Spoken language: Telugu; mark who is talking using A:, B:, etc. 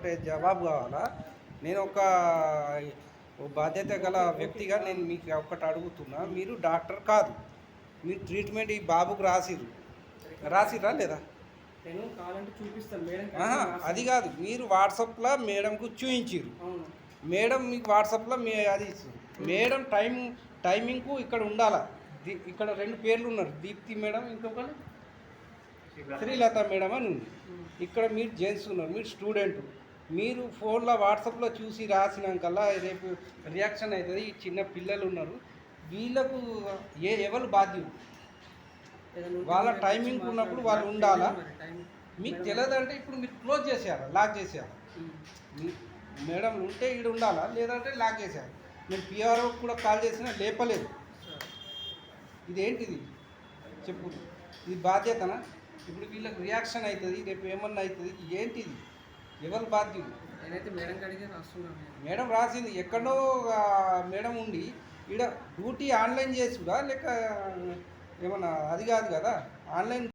A: ఒకటే జవాబు కావాలా. నేను ఒక బాధ్యత గల వ్యక్తిగా నేను మీకు ఒక్కటి అడుగుతున్నా. మీరు డాక్టర్ కాదు, మీరు ట్రీట్మెంట్ ఈ బాబుకు రాసిరా లేదా?
B: నేను కావాలంటే చూపిస్తాను మేడం.
A: అది కాదు, మీరు వాట్సాప్లో మేడంకు చూయించారు. మేడం మీకు వాట్సాప్లో అది మేడం టైమింగ్కు ఇక్కడ ఉండాలా. ఇక్కడ 2 పేర్లు ఉన్నారు, దీప్తి మేడం, ఇంకొకరు శ్రీలత మేడం అని ఉంది. ఇక్కడ మీరు జెంట్స్ ఉన్నారు, మీరు స్టూడెంట్. మీరు ఫోన్లో వాట్సాప్లో చూసి రాసినాకల్లా రేపు రియాక్షన్ అవుతుంది. ఈ చిన్న పిల్లలు ఉన్నారు, వీళ్ళకు ఎవరు బాధ్యులు? వాళ్ళ టైమింగ్ ఉన్నప్పుడు వాళ్ళు ఉండాలా. మీకు తెలియదంటే ఇప్పుడు మీరు క్లోజ్ చేసేయాలి, లాక్ చేసేయాలి. మేడం ఉంటే ఇక్కడ ఉండాలా, లేదంటే లాక్ చేసేయాలి. నేను పిఆర్ఓ కూడా కాల్ చేసినా లేపలేదు. ఇదేంటిది చెప్పు, ఇది బాధ్యతనా? ఇప్పుడు వీళ్ళకి రియాక్షన్ అవుతుంది, రేపు ఏమన్నా అవుతుంది, ఏంటిది? ఎవరు బాధ్యులు?
B: నేనైతే మేడం అడిగే రాస్తున్నాను.
A: మేడం రాసింది ఎక్కడో మేడం ఉండి ఇక్కడ డ్యూటీ ఆన్లైన్ చేసుడా లేక ఏమన్నా? అది కాదు కదా, ఆన్లైన్